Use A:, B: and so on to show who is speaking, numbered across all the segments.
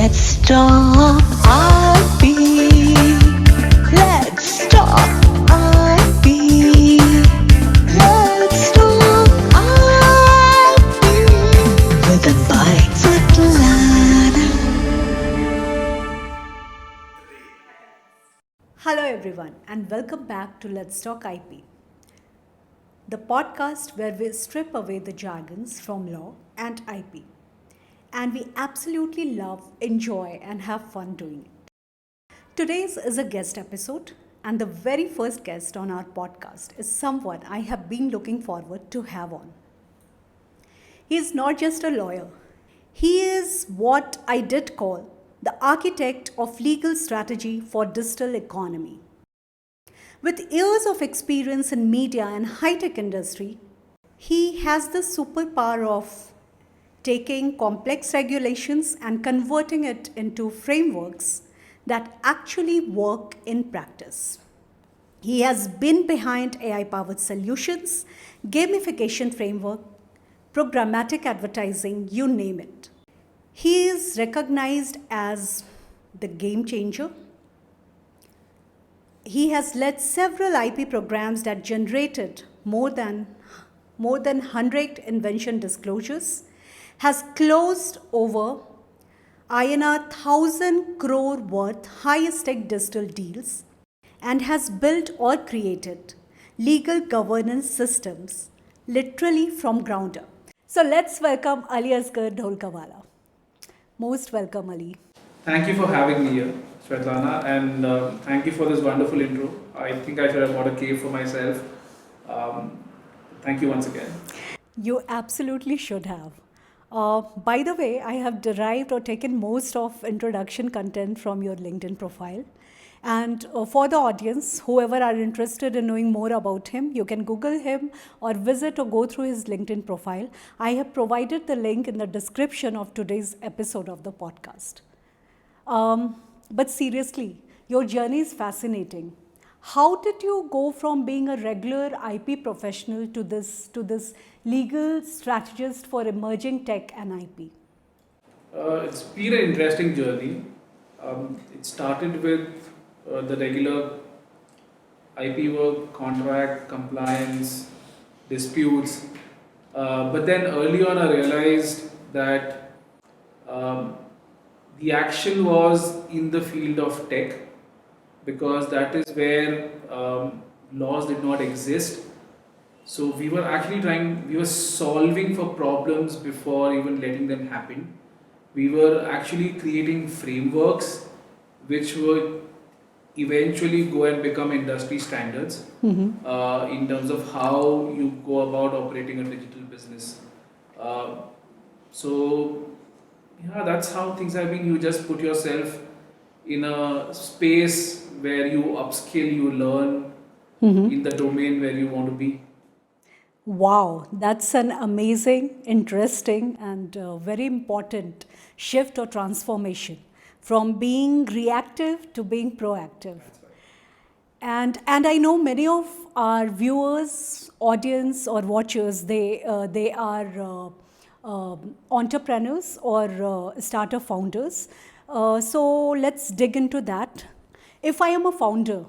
A: Let's talk IP. Let's talk IP. Let's talk IP. Written by Swetlana.
B: Hello, everyone, and welcome back to Let's Talk IP, the podcast where we strip away the jargons from law and IP. And we absolutely love, enjoy, and have fun doing it. Today's is a guest episode, and the very first guest on our podcast is someone I have been looking forward to have on. He is not just a lawyer, he is what I did call the architect of legal strategy for digital economy. With years of experience in media and high-tech industry, he has the superpower of taking complex regulations and converting it into frameworks that actually work in practice. He has been behind AI-powered solutions, gamification framework, programmatic advertising, you name it. He is recognized as the game changer. He has led several IP programs that generated more than 100 invention disclosures, has closed over INR 1,000 crore worth high-stake digital deals, and has built or created legal governance systems literally from ground up. So let's welcome Aliasgar Dholkawala. Most welcome, Ali.
C: Thank you for having me here, Swetlana, and thank you for this wonderful intro. I think I should have bought a cave for myself. Thank you once again.
B: You absolutely should have. By the way, I have derived or taken most of introduction content from your LinkedIn profile. And for the audience, whoever are interested in knowing more about him, you can Google him or visit or go through his LinkedIn profile. I have provided the link in the description of today's episode of the podcast. But seriously, your journey is fascinating. How did you go from being a regular IP professional to this legal strategist for emerging tech and IP?
C: It's been an interesting journey. It started with the regular IP work, contract, compliance, disputes. But then early on, I realized that the action was in the field of tech, because that is where laws did not exist. So we were solving for problems before even letting them happen. We were actually creating frameworks which would eventually go and become industry standards in terms of how you go about operating a digital business. So yeah, that's how things have been. You just put yourself in a space where you upskill, you learn in the domain where you want to be.
B: Wow, that's an amazing, interesting, and very important shift or transformation from being reactive to being proactive. And I know many of our viewers, audience, or watchers, they are entrepreneurs or startup founders. So let's dig into that. If I am a founder,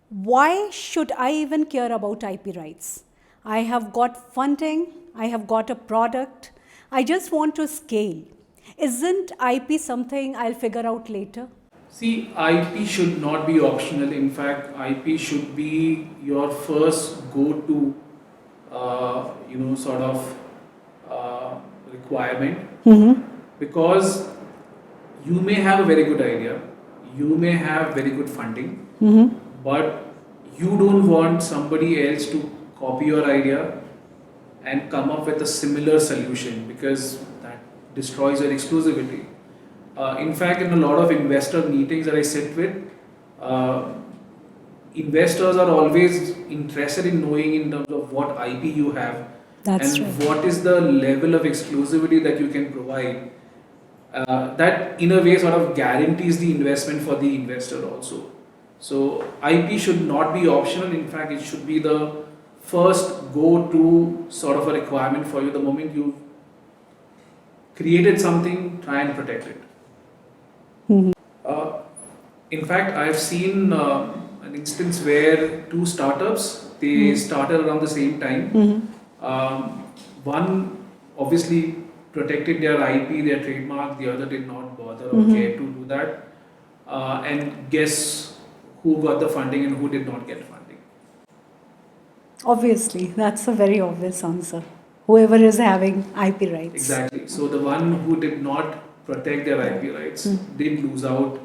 B: why should I even care about IP rights? I have got funding, I have got a product, I just want to scale. Isn't IP something I'll figure out later?
C: See, IP should not be optional. In fact, IP should be your first go-to, sort of requirement. Because you may have a very good idea, you may have very good funding, but you don't want somebody else to copy your idea and come up with a similar solution, because that destroys your exclusivity. In fact, in a lot of investor meetings that I sit with, investors are always interested in knowing in terms of what IP you have.
B: That's
C: and
B: right.
C: What is the level of exclusivity that you can provide. That in a way sort of guarantees the investment for the investor also. So IP should not be optional. In fact, it should be the first go-to sort of a requirement for you. The moment you've created something, try and protect it. In fact, I've seen an instance where two startups they started around the same time. One obviously protected their IP, their trademark. The other did not bother or care to do that. And guess who got the funding and who did not get funding?
B: Obviously, that's a very obvious answer. Whoever is having IP rights.
C: Exactly. So the one who did not protect their IP rights did lose out,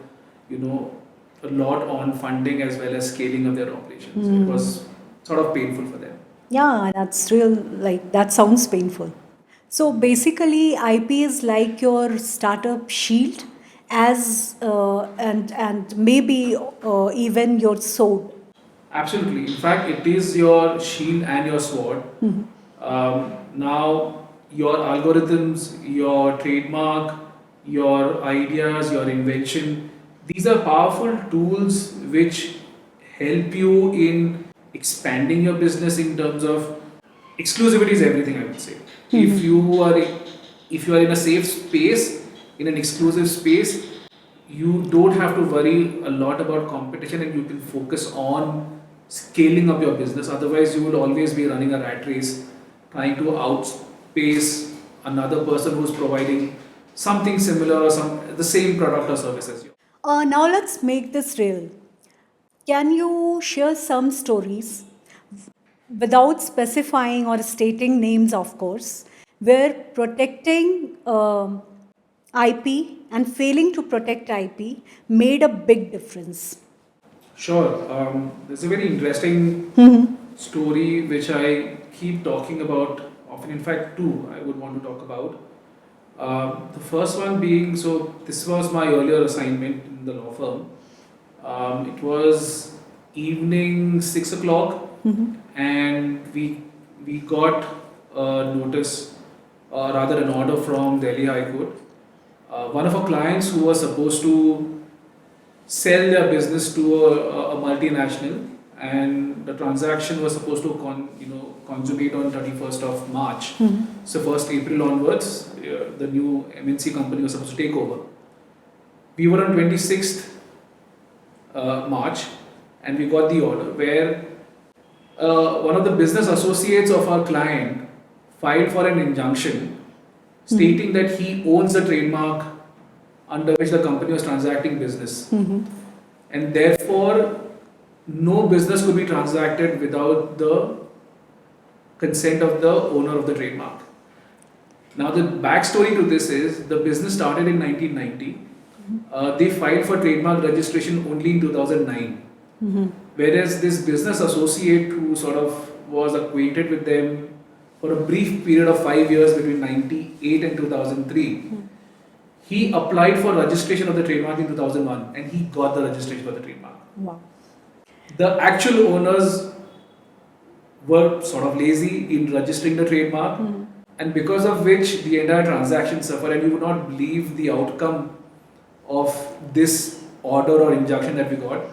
C: a lot on funding as well as scaling of their operations. It was sort of painful for them.
B: Yeah, that's real. Like, that sounds painful. So basically, IP is like your startup shield, and maybe even your sword.
C: Absolutely. In fact, it is your shield and your sword. Now, your algorithms, your trademark, your ideas, your invention, these are powerful tools which help you in expanding your business in terms of exclusivity is everything, I would say. If you are in a safe space, in an exclusive space, you don't have to worry a lot about competition and you can focus on scaling up your business. Otherwise, you will always be running a rat race trying to outpace another person who's providing something similar or the same product or service as you.
B: Now let's make this real. Can you share some stories without specifying or stating names, of course, where protecting IP and failing to protect IP made a big difference?
C: Sure. There's a very interesting story which I keep talking about often. In fact, two I would want to talk about. The first one being, so this was my earlier assignment in the law firm. It was evening 6 o'clock, and we got a notice, rather an order from Delhi High Court. One of our clients who was supposed to sell their business to a multinational, and the transaction was supposed to consummate on 31st of March. So 1st April onwards, the new MNC company was supposed to take over. We were on 26th March, and we got the order where one of the business associates of our client filed for an injunction stating that he owns the trademark under which the company was transacting business. And therefore, no business could be transacted without the consent of the owner of the trademark. Now, the backstory to this is the business started in 1990. They filed for trademark registration only in 2009. Whereas this business associate who sort of was acquainted with them for a brief period of 5 years between 98 and 2003, he applied for registration of the trademark in 2001 and he got the registration for the trademark.
B: Wow.
C: The actual owners were sort of lazy in registering the trademark, and because of which the entire transaction suffered, and you would not believe the outcome of this order or injunction that we got.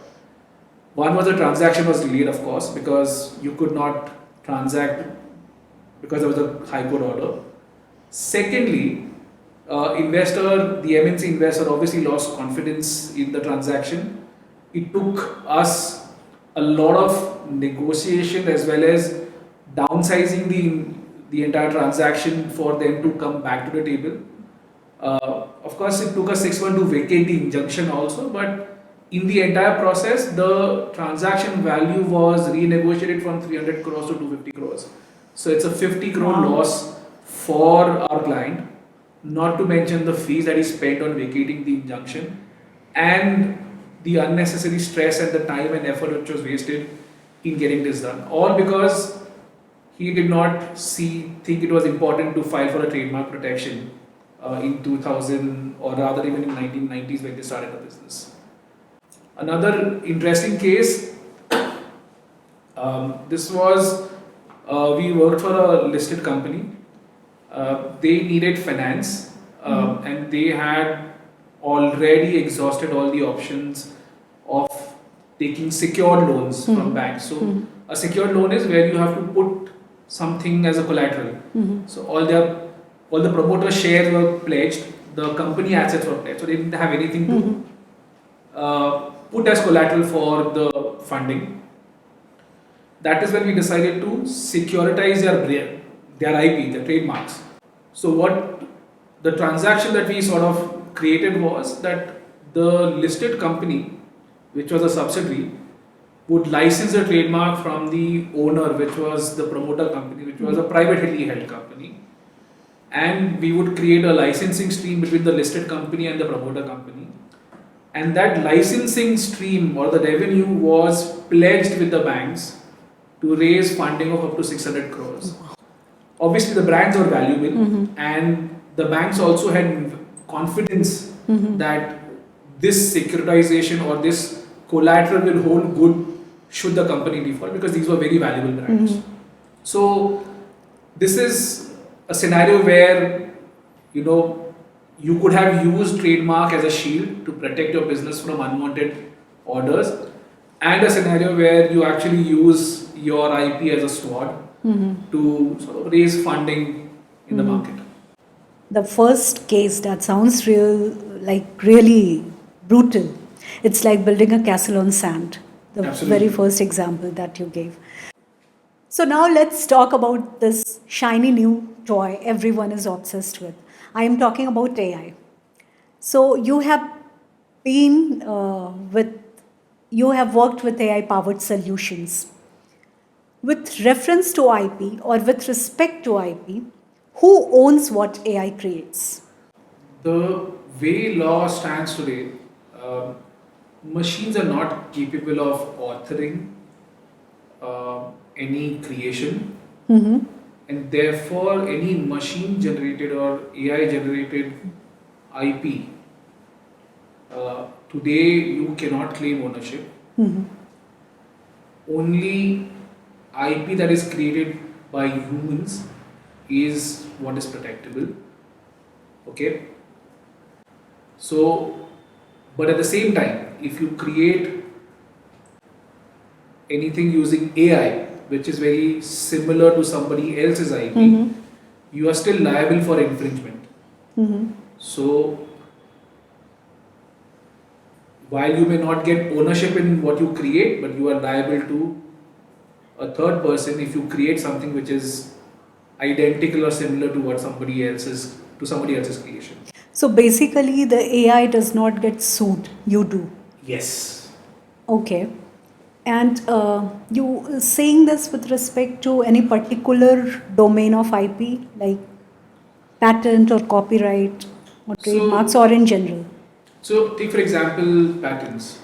C: One was the transaction was delayed, of course, because you could not transact because there was a high court order. Secondly, the MNC investor obviously lost confidence in the transaction. It took us a lot of negotiation as well as downsizing the entire transaction for them to come back to the table. Of course, it took us 6 months to vacate the injunction also, but in the entire process, the transaction value was renegotiated from 300 crores to 250 crores. So it's a 50 crore loss for our client, not to mention the fees that he spent on vacating the injunction and the unnecessary stress and the time and effort which was wasted in getting this done. All because he did not think it was important to file for a trademark protection in 2000, or rather even in 1990s when they started the business. Another interesting case, this was, we worked for a listed company. They needed finance and they had already exhausted all the options of taking secured loans from banks. So a secured loan is where you have to put something as a collateral. So all the promoter shares were pledged, the company assets were pledged, so they didn't have anything to put as collateral for the funding. That is when we decided to securitize their IP, their trademarks. So what the transaction that we sort of created was that the listed company, which was a subsidiary, would license the trademark from the owner, which was the promoter company, which was a privately held company. And we would create a licensing stream between the listed company and the promoter company. And that licensing stream or the revenue was pledged with the banks to raise funding of up to 600 crores. Obviously, the brands were valuable, and the banks also had confidence that this securitization or this collateral will hold good should the company default, because these were very valuable brands. So this is a scenario where you could have used trademark as a shield to protect your business from unwanted orders, and a scenario where you actually use your IP as a sword to sort of raise funding in the market.
B: The first case, that sounds really brutal. It's like building a castle on sand. The
C: Absolutely.
B: very first example that you gave. So now let's talk about this shiny new toy everyone is obsessed with. I am talking about AI. So you have worked with AI powered solutions. With reference to IP or with respect to IP, who owns what AI creates?
C: The way law stands today, machines are not capable of authoring any creation, and therefore any machine generated or AI generated IP, today you cannot claim ownership. Only IP that is created by humans is what is protectable. Okay. So, but at the same time, if you create anything using AI, which is very similar to somebody else's IP, you are still liable for infringement. So, while you may not get ownership in what you create, but you are liable to a third person if you create something which is identical or similar to what somebody else's creation.
B: So basically, the AI does not get sued. You do.
C: Yes.
B: Okay. And you saying this with respect to any particular domain of IP, like patent or copyright or trademarks, or in general?
C: So take for example patents.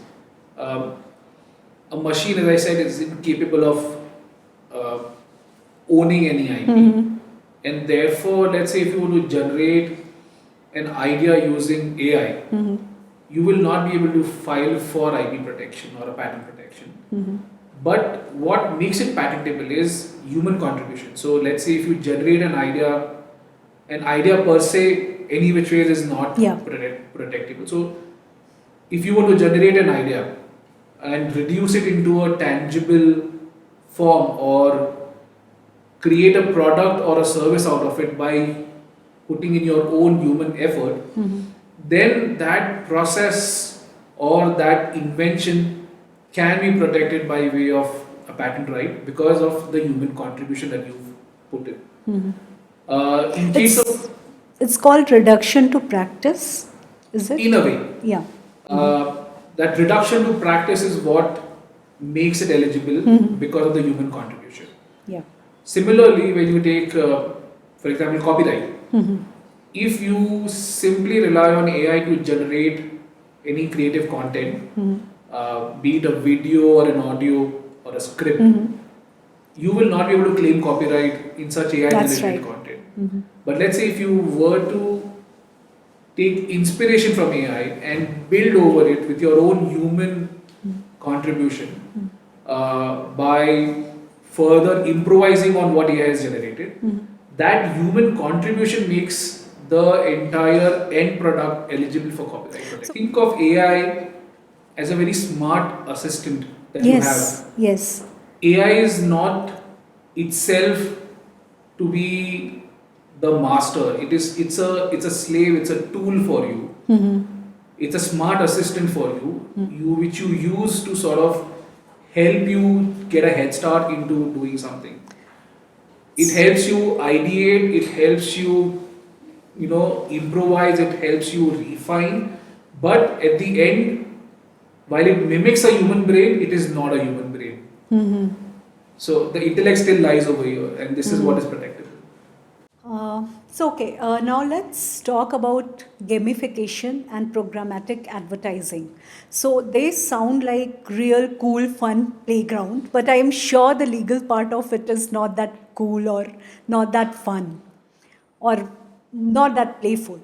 C: A machine, as I said, is incapable of owning any IP. And therefore, let's say if you want to generate an idea using AI, you will not be able to file for IP protection or a patent protection. But what makes it patentable is human contribution. So let's say if you generate an idea per se, any which way is not protectable. So if you want to generate an idea and reduce it into a tangible form or create a product or a service out of it by putting in your own human effort, then that process or that invention can be protected by way of a patent right because of the human contribution that you've put in. In case of...
B: It's called reduction to practice, is it?
C: In a way.
B: Yeah.
C: That reduction to practice is what makes it eligible because of the human contribution.
B: Yeah.
C: Similarly, when you take, for example, copyright, if you simply rely on AI to generate any creative content, be it a video or an audio or a script, you will not be able to claim copyright in such AI-generated content. But let's say if you were to take inspiration from AI and build over it with your own human contribution by further improvising on what AI has generated, that human contribution makes the entire end product eligible for copyright protection. Think of AI as a very smart assistant that you have.
B: Yes.
C: AI is not itself to be the master. It's a slave. It's a tool for you. It's a smart assistant for you, which you use to sort of help you get a head start into doing something. It helps you ideate, it helps you, improvise, it helps you refine. But at the end, while it mimics a human brain, it is not a human brain. So the intellect still lies over here, and this is what is protected.
B: Now let's talk about gamification and programmatic advertising. So they sound like real cool, fun playground, but I am sure the legal part of it is not that cool or not that fun or not that playful.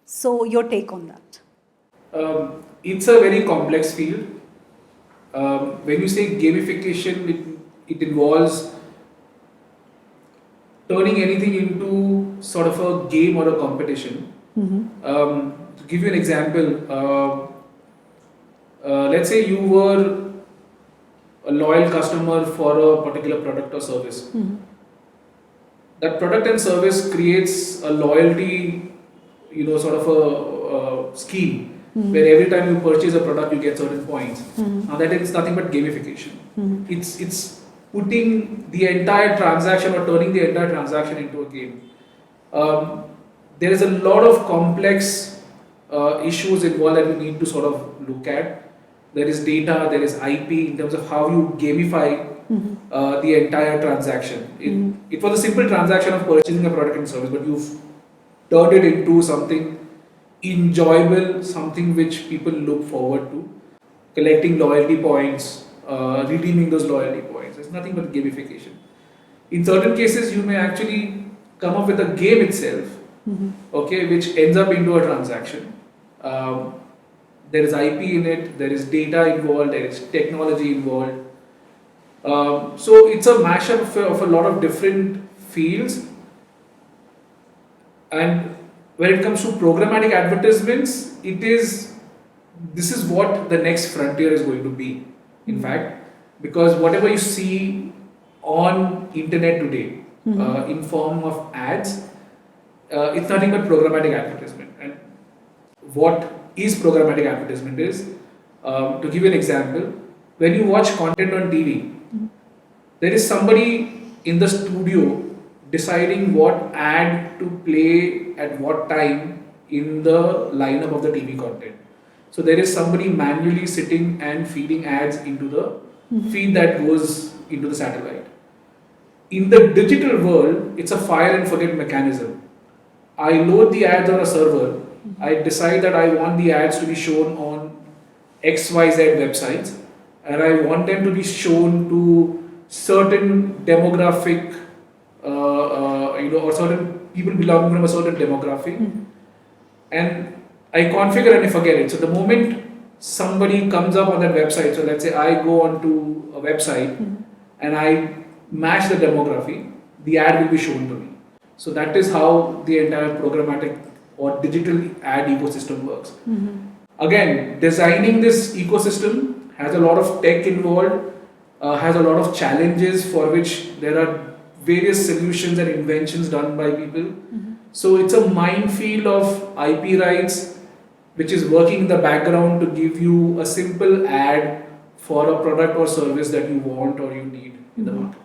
B: So your take on that?
C: It's a very complex field. When you say gamification, it involves turning anything into sort of a game or a competition. To give you an example, let's say you were a loyal customer for a particular product or service. That product and service creates a loyalty, sort of a scheme where every time you purchase a product, you get certain points. Now that is nothing but gamification. It's putting the entire transaction or turning the entire transaction into a game. There is a lot of complex issues involved that we need to sort of look at. There is data, there is IP in terms of how you gamify the entire transaction. It was a simple transaction of purchasing a product and service, but you've turned it into something enjoyable, something which people look forward to, collecting loyalty points, redeeming those loyalty points. It's nothing but gamification. In certain cases, you may actually come up with a game itself, okay, which ends up into a transaction. There is IP in it, there is data involved, there is technology involved. So it's a mashup of a lot of different fields. And when it comes to programmatic advertisements, this is what the next frontier is going to be, in fact, because whatever you see on internet today in form of ads, it's nothing but programmatic advertisement. And what is programmatic advertisement is, to give you an example, when you watch content on TV, there is somebody in the studio deciding what ad to play at what time in the lineup of the TV content. So there is somebody manually sitting and feeding ads into the feed that goes into the satellite. In the digital world, it's a fire and forget mechanism. I load the ads on a server. I decide that I want the ads to be shown on XYZ websites, and I want them to be shown to certain demographic, or certain people belonging from a certain demographic, and I configure and I forget it. So the moment somebody comes up on that website, so let's say I go onto a website and I match the demography, the ad will be shown to me. So that is how the entire programmatic or digital ad ecosystem works. Again, designing this ecosystem has a lot of tech involved, has a lot of challenges for which there are various solutions and inventions done by people. So it's a minefield of IP rights, which is working in the background to give you a simple ad for a product or service that you want or you need in the market.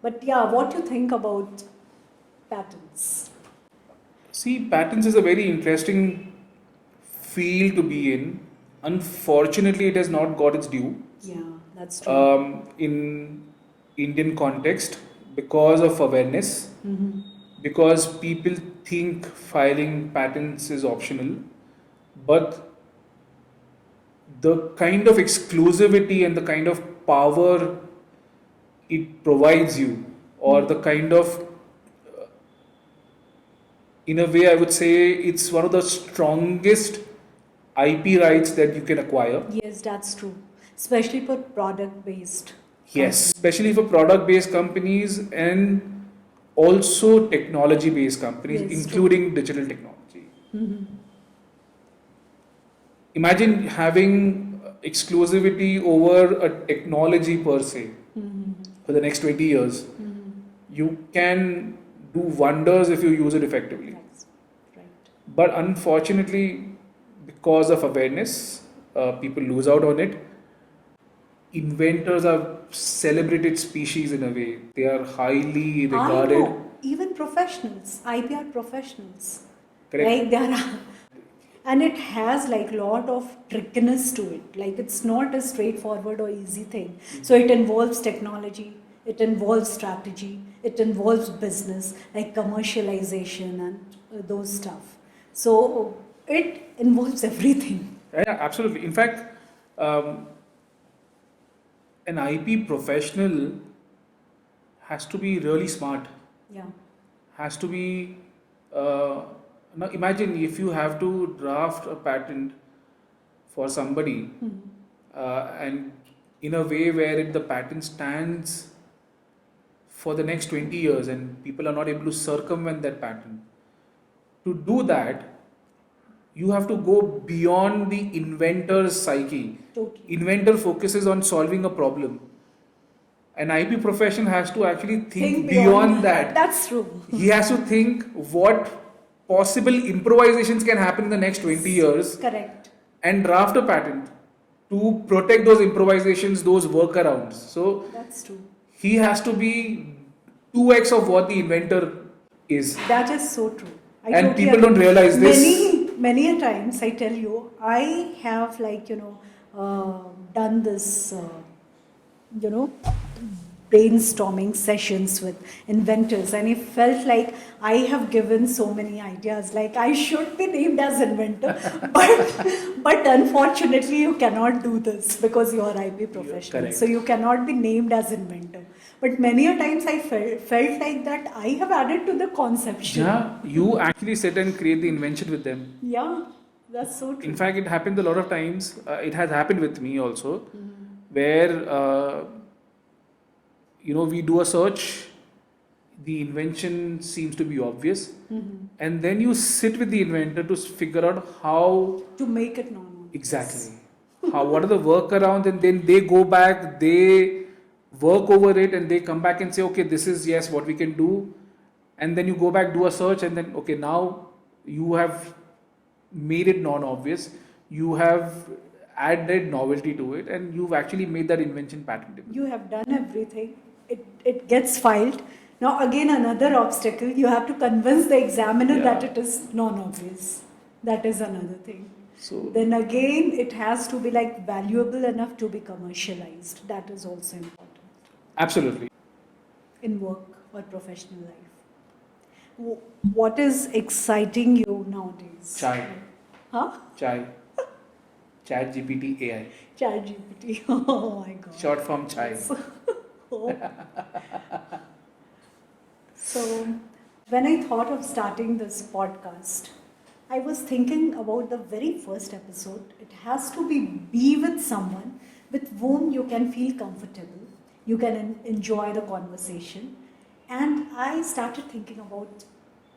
B: But yeah, what do you think about patents?
C: See, patents is a very interesting field to be in. Unfortunately, it has not got its due.
B: Yeah, that's true.
C: In Indian context, because of awareness, because people think filing patents is optional, but the kind of exclusivity and the kind of power it provides you, or the kind of, in a way, I would say it's one of the strongest IP rights that you can acquire.
B: Yes, that's true. Especially for product based.
C: Yes, especially for product-based companies and also technology-based companies,
B: Yes,
C: including digital technology. Imagine having exclusivity over a technology per se for the next 20 years. You can do wonders if you use it effectively.
B: Right.
C: But unfortunately, because of awareness, people lose out on it. Inventors are celebrated species in a way. They are highly
B: I
C: regarded.
B: know, even professionals, IPR professionals,
C: Correct.
B: like they are, and it has like lot of trickiness to it. Like it's not a straightforward or easy thing. So it involves technology, it involves strategy, it involves business, like commercialization and those stuff. So it involves everything.
C: Yeah, absolutely. In fact, um, an IP professional has to be really smart.
B: Yeah.
C: Has to be. Now imagine if you have to draft a patent for somebody, and in a way where the patent stands for the next 20 years and people are not able to circumvent that patent. To do that, you have to go beyond the inventor's psyche.
B: Totally.
C: Inventor focuses on solving a problem. An IP profession has to actually think beyond that.
B: That's true.
C: He has to think what possible improvisations can happen in the next 20 years
B: Correct.
C: and draft a patent to protect those improvisations, those workarounds. So
B: That's true.
C: he has to be 2x of what the inventor is.
B: That is so true. I
C: And
B: totally
C: people
B: agree.
C: don't realize this.
B: Many a times I tell you, I have done this, brainstorming sessions with inventors, and it felt like I have given so many ideas. Like I should be named as inventor, but unfortunately you cannot do this because you are IP professional.
C: Correct.
B: So you cannot be named as inventor. But many a times I felt like that I have added to the conception.
C: Yeah, you actually sit and create the invention with them.
B: Yeah, that's so true.
C: In fact, it happens a lot of times. It has happened with me also, where we do a search, the invention seems to be obvious, and then you sit with the inventor to figure out how
B: To make it normal.
C: exactly, what are the workarounds, and then they go back, they work over it, and they come back and say, okay, this is yes what we can do, and then you go back, do a search, and then okay, now you have made it non-obvious, you have added novelty to it, and you've actually made that invention patentable.
B: You have done everything. It gets filed. Now again another obstacle. You have to convince the examiner
C: Yeah.
B: that it is non-obvious. That is another thing.
C: So
B: Then again it has to be like valuable enough to be commercialized. That is also important
C: absolutely.
B: in work or professional life. What is exciting you nowadays?
C: Chai.
B: Huh?
C: Chai. Chat GPT AI.
B: ChatGPT. Oh my god.
C: Short form chai.
B: So, when I thought of starting this podcast, I was thinking about the very first episode. It has to be with someone with whom you can feel comfortable, you can enjoy the conversation. And I started thinking about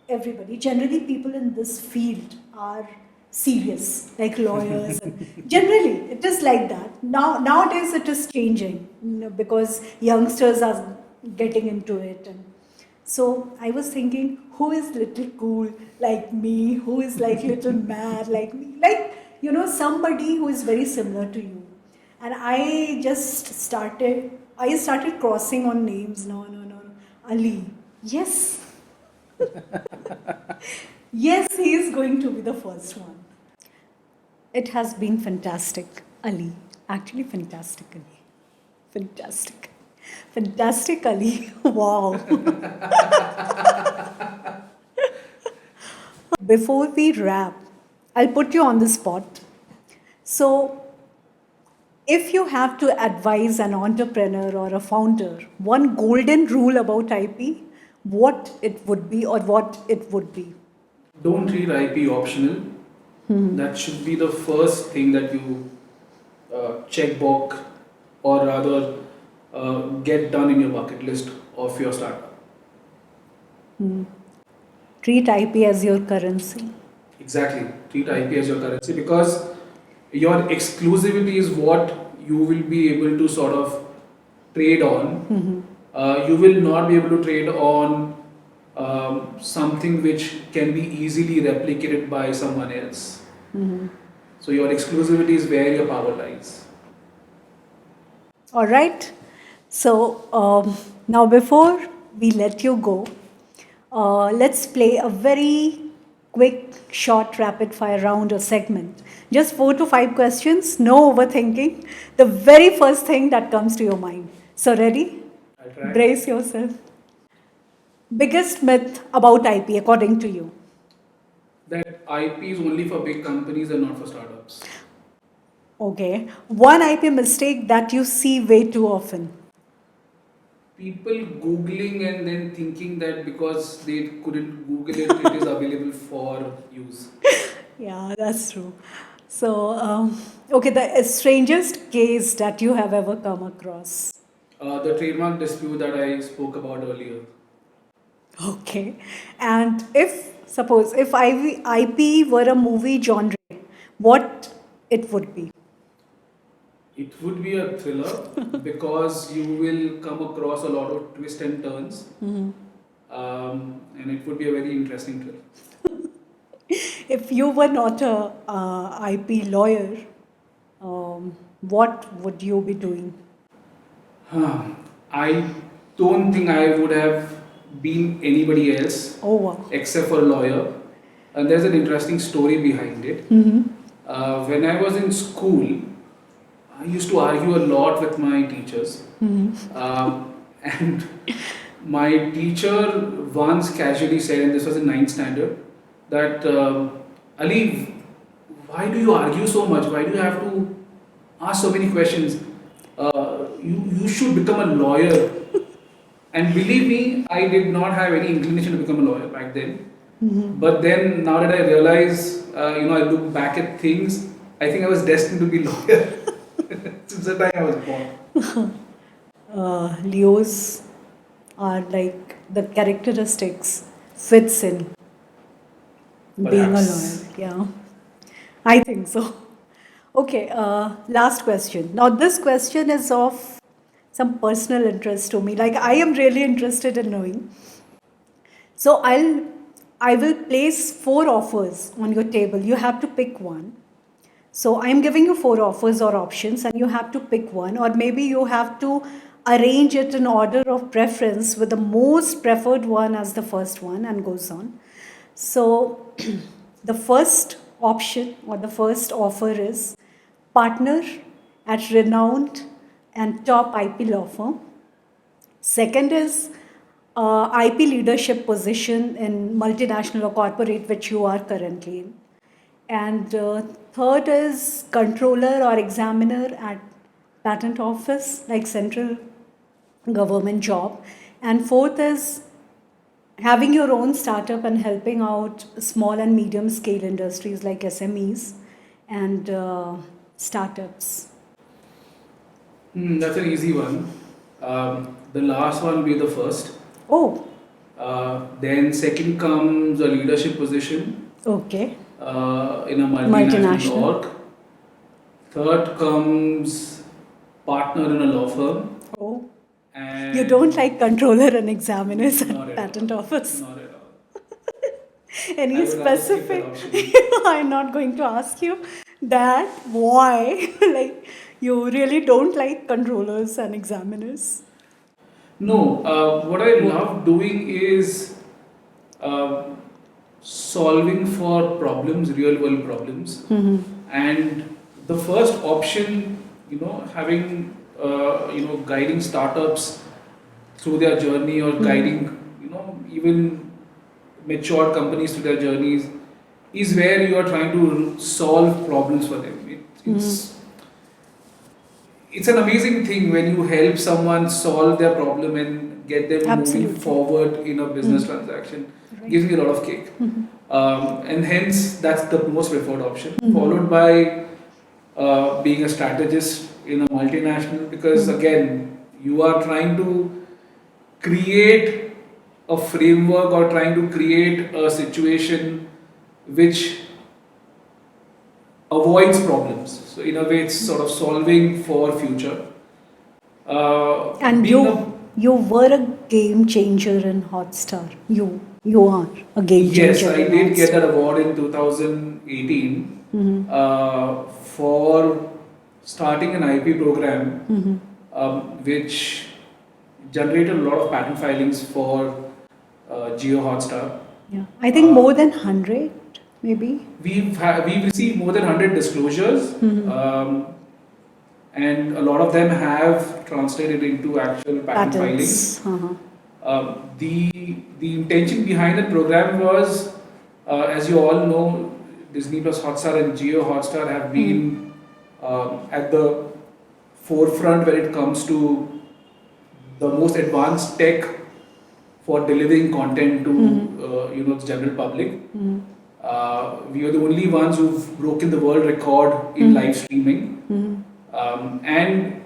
B: everybody. Generally, people in this field are serious, like lawyers. And generally, it is like that. Nowadays, it is changing, because youngsters are getting into it. And so I was thinking, who is little cool like me? Who is like little mad like me? Like, somebody who is very similar to you. And I started crossing on names. No. Ali. Yes. Yes, he is going to be the first one. It has been fantastic, Ali. Actually, fantastic, Ali. Fantastic. Fantastic, Ali. Wow. Before we wrap, I'll put you on the spot. So, if you have to advise an entrepreneur or a founder one golden rule about IP, what it would be or what it would be?
C: Don't treat IP optional. That should be the first thing that you check box, or rather get done in your bucket list of your startup.
B: Treat IP as your currency.
C: Exactly. Treat IP as your currency, because your exclusivity is what you will be able to sort of trade on. You will not be able to trade on something which can be easily replicated by someone else. So your exclusivity is where your power lies.
B: All right. So now, before we let you go, let's play a very quick, short, rapid fire round or segment. Just 4 to 5 questions, no overthinking. The very first thing that comes to your mind. So, ready?
C: I'll try.
B: Brace yourself. Biggest myth about IP, according to you?
C: That IP is only for big companies and not for startups.
B: Okay. One IP mistake that you see way too often?
C: People Googling and then thinking that because they couldn't Google it, it is available for use.
B: Yeah, that's true. So, okay, the strangest case that you have ever come across?
C: The trademark dispute that I spoke about earlier.
B: Okay. And suppose, if IP were a movie genre, what it would be?
C: It would be a thriller because you will come across a lot of twists and turns, and it would be a very interesting thriller.
B: If you were not a IP lawyer, what would you be doing?
C: I don't think I would have been anybody else
B: Oh, wow.
C: except for a lawyer. And there's an interesting story behind it. When I was in school, I used to argue a lot with my teachers. And my teacher once casually said, and this was in 9th standard, that Ali, why do you argue so much? Why do you have to ask so many questions? You should become a lawyer. And believe me, I did not have any inclination to become a lawyer back then. But then, now that I realize, I look back at things, I think I was destined to be a lawyer since the time I was born.
B: Leos are like the characteristics fits in being a
C: Perhaps.
B: lawyer. Yeah, I think so. Okay, last question. Now, this question is of some personal interest to me. Like, I am really interested in knowing. So, I will place 4 offers on your table. You have to pick one. So, I'm giving you 4 offers or options, and you have to pick one, or maybe you have to arrange it in order of preference with the most preferred one as the first one, and goes on. So, the first option or the first offer is partner at renowned and top IP law firm. Second is IP leadership position in multinational or corporate, which you are currently in. And third is controller or examiner at patent office, like central government job. And fourth is having your own startup and helping out small and medium scale industries like SMEs and startups.
C: That's an easy one. The last one will be the first.
B: Oh,
C: Then second comes a leadership position
B: okay.
C: in a multinational
B: Multinational.
C: org. Third comes partner in a law firm.
B: Oh,
C: And
B: you don't like controller and examiners
C: Not
B: at
C: at
B: patent
C: all.
B: office?
C: Not at all.
B: Any
C: I would rather skip that
B: specific?
C: option.
B: I'm not going to ask you that. Why? Like, you really don't like controllers and examiners?
C: No, what I love doing is uh, solving for problems, real world problems. And the first option, having, guiding startups through their journey or guiding, even mature companies through their journeys is where you are trying to solve problems for them. It's an amazing thing when you help someone solve their problem and get them
B: Absolutely.
C: moving forward in a business transaction.
B: Right.
C: Gives me a lot of cake. And hence, that's the most preferred option, followed by being a strategist in a multinational, because again, you are trying to create a framework or trying to create a situation which avoids problems. So in a way, it's sort of solving for future.
B: And
C: Being
B: you,
C: a
B: You were a game changer in Hotstar. You are a game
C: Yes,
B: changer
C: I
B: in
C: did get
B: Hotstar.
C: that award in 2018 for starting an IP program which generated a lot of patent filings for JioHotstar.
B: Yeah, I think more than 100, maybe.
C: We've received more than 100 disclosures, and a lot of them have translated into actual patent filings.
B: Patents. Uh-huh.
C: The intention behind the program was, as you all know, Disney Plus Hotstar and JioHotstar have been at the forefront when it comes to the most advanced tech for delivering content to the general public. We are the only ones who've broken the world record in live streaming, and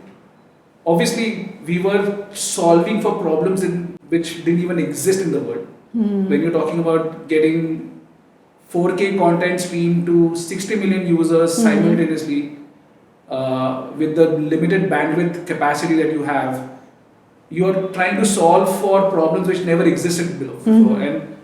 C: obviously we were solving for problems which didn't even exist in the world. When you're talking about getting 4K content streamed to 60 million users simultaneously with the limited bandwidth capacity that you have, you're trying to solve for problems which never existed before. And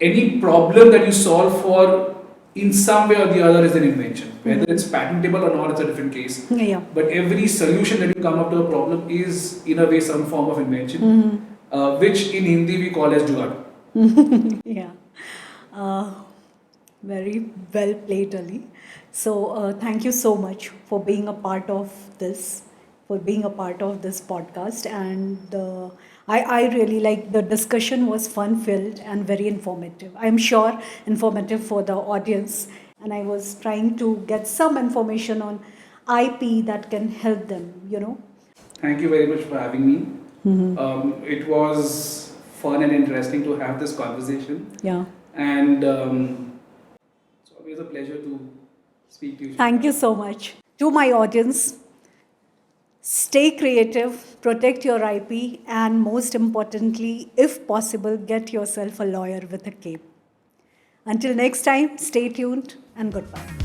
C: any problem that you solve for in some way or the other is an invention. Whether it's patentable or not, it's a different case.
B: Yeah.
C: But every solution that you come up to a problem is, in a way, some form of invention, which in Hindi we call as jugaad.
B: Yeah. Very well played, Ali. So thank you so much for being a part of this, podcast. And I really like the discussion was fun-filled and very informative. I'm sure informative for the audience. And I was trying to get some information on IP that can help them.
C: Thank you very much for having me. It was fun and interesting to have this conversation.
B: Yeah.
C: And it's always a pleasure to speak to you.
B: Thank you so much. To my audience, stay creative, protect your IP, and most importantly, if possible, get yourself a lawyer with a cape. Until next time, stay tuned and goodbye.